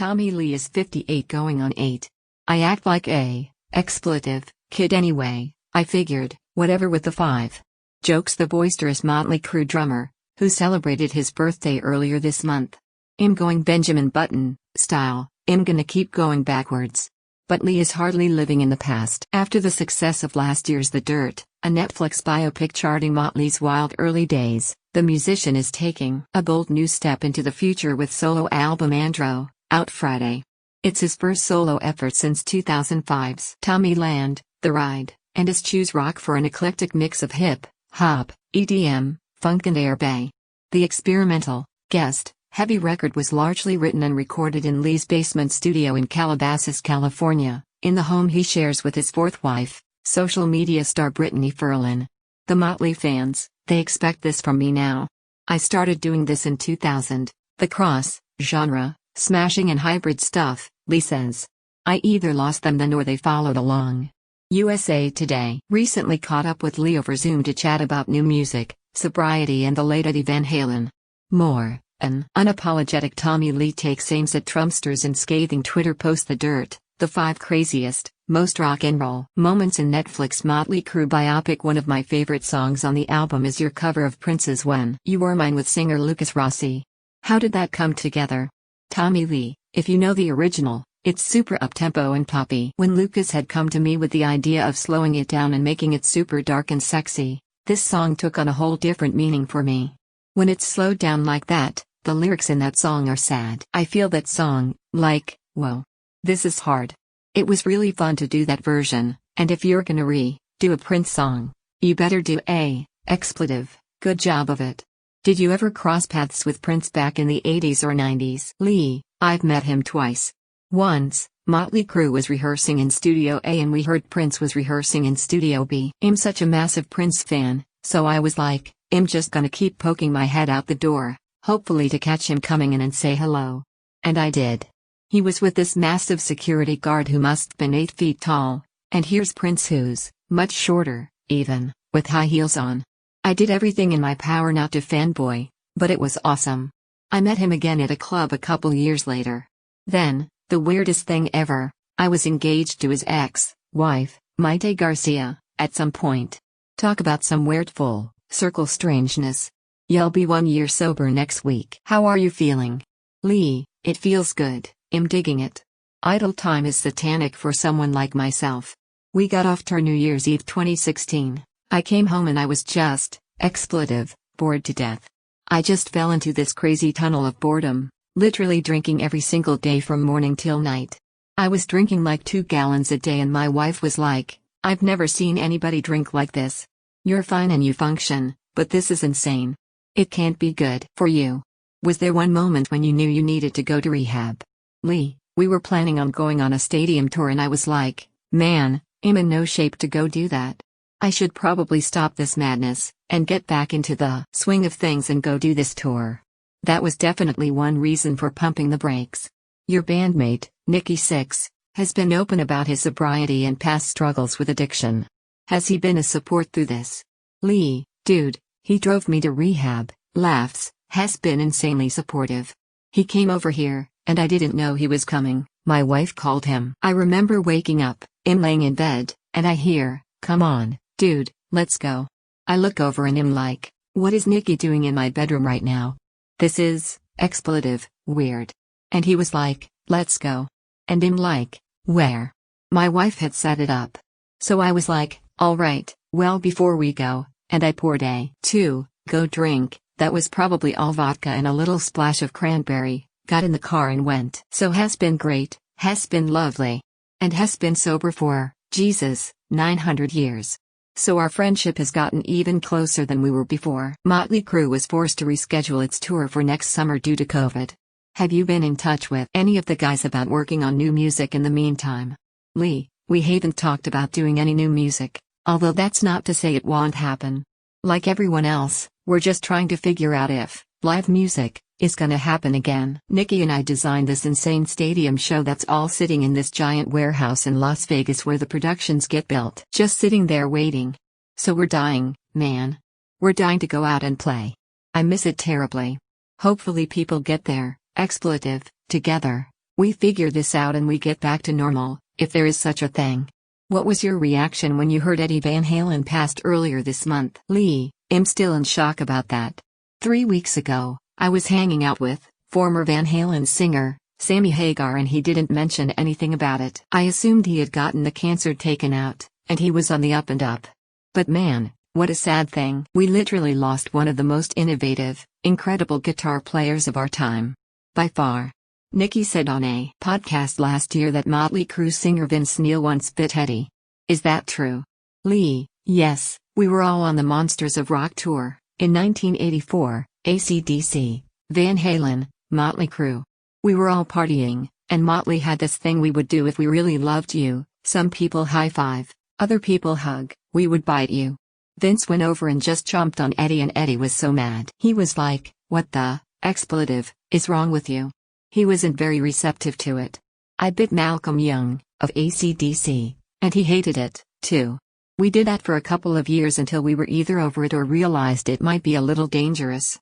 Tommy Lee is 58 going on 8. I act like a expletive kid anyway, I figured, whatever with the 5. Jokes the boisterous Mötley Crüe drummer, who celebrated his birthday earlier this month. I'm going Benjamin Button style, I'm gonna keep going backwards. But Lee is hardly living in the past. After the success of last year's The Dirt, a Netflix biopic charting Mötley's wild early days, the musician is taking a bold new step into the future with solo album Andro, out Friday. It's his first solo effort since 2005's Tommy Land, The Ride, and eschews rock for an eclectic mix of hip, hop, EDM, funk and R&B. The experimental, guest, heavy record was largely written and recorded in Lee's basement studio in Calabasas, California, in the home he shares with his fourth wife, social media star Brittany Furlan. The Mötley fans, they expect this from me now. I started doing this in 2000, the cross-genre, smashing and hybrid stuff, Lee says. I either lost them then or they followed along. USA Today recently caught up with Lee over Zoom to chat about new music, sobriety and the late Eddie Van Halen. More, an unapologetic Tommy Lee takes aims at Trumpsters in scathing Twitter post The Dirt, the 5 craziest, most rock and roll moments in Netflix Mötley Crüe biopic. One of my favorite songs on the album is your cover of Prince's When You Were Mine with singer Lucas Rossi. How did that come together? Tommy Lee, if you know the original, it's super up-tempo and poppy. When Lucas had come to me with the idea of slowing it down and making it super dark and sexy, this song took on a whole different meaning for me. When it's slowed down like that, the lyrics in that song are sad. I feel that song, like, whoa. This is hard. It was really fun to do that version, and if you're gonna do a Prince song, you better do a expletive good job of it. Did you ever cross paths with Prince back in the 80s or 90s? Lee, I've met him twice. Once, Mötley Crüe was rehearsing in Studio A and we heard Prince was rehearsing in Studio B. I'm such a massive Prince fan, so I was like, I'm just gonna keep poking my head out the door, hopefully to catch him coming in and say hello. And I did. He was with this massive security guard who must've been 8 feet tall, and here's Prince who's much shorter, even, with high heels on. I did everything in my power not to fanboy, but it was awesome. I met him again at a club a couple years later. Then, the weirdest thing ever, I was engaged to his ex-wife, Maite Garcia, at some point. Talk about some weird full circle strangeness. You'll be 1 year sober next week. How are you feeling? Lee, it feels good, I'm digging it. Idle time is satanic for someone like myself. We got off to New Year's Eve 2016. I came home and I was just, expletive, bored to death. I just fell into this crazy tunnel of boredom, literally drinking every single day from morning till night. I was drinking like 2 gallons a day and my wife was like, I've never seen anybody drink like this. You're fine and you function, but this is insane. It can't be good for you. Was there one moment when you knew you needed to go to rehab? Lee, we were planning on going on a stadium tour and I was like, man, I'm in no shape to go do that. I should probably stop this madness, and get back into the swing of things and go do this tour. That was definitely one reason for pumping the brakes. Your bandmate, Nicky Sixx, has been open about his sobriety and past struggles with addiction. Has he been a support through this? Lee, dude, he drove me to rehab, laughs, has been insanely supportive. He came over here, and I didn't know he was coming, my wife called him. I remember waking up, I'm laying in bed, and I hear, come on, dude, let's go. I look over and I'm like, what is Nicky doing in my bedroom right now? This is, expletive, weird. And he was like, let's go. And I'm like, where? My wife had set it up. So I was like, alright, well before we go, and I poured a 2, go drink, that was probably all vodka and a little splash of cranberry, got in the car and went. So has been great, has been lovely. And has been sober for, Jesus, 900 years. So our friendship has gotten even closer than we were before. Mötley Crüe was forced to reschedule its tour for next summer due to COVID. Have you been in touch with any of the guys about working on new music in the meantime? Lee, we haven't talked about doing any new music, although that's not to say it won't happen. Like everyone else, we're just trying to figure out if live music is gonna happen again. Nicky and I designed this insane stadium show that's all sitting in this giant warehouse in Las Vegas where the productions get built. Just sitting there waiting. So we're dying, man. We're dying to go out and play. I miss it terribly. Hopefully people get their expletive together. We figure this out and we get back to normal, if there is such a thing. What was your reaction when you heard Eddie Van Halen passed earlier this month? Lee, I'm still in shock about that. 3 weeks ago, I was hanging out with former Van Halen singer, Sammy Hagar, and he didn't mention anything about it. I assumed he had gotten the cancer taken out, and he was on the up and up. But man, what a sad thing. We literally lost one of the most innovative, incredible guitar players of our time. By far. Nicky said on a podcast last year that Mötley Crüe singer Vince Neil once bit Eddie. Is that true? Lee, yes, we were all on the Monsters of Rock tour, in 1984, AC/DC, Van Halen, Mötley Crüe. We were all partying, and Mötley had this thing we would do if we really loved you: some people high-five, other people hug, we would bite you. Vince went over and just chomped on Eddie, and Eddie was so mad. He was like, "What the expletive is wrong with you?" He wasn't very receptive to it. I bit Malcolm Young, of AC/DC, and he hated it, too. We did that for a couple of years until we were either over it or realized it might be a little dangerous.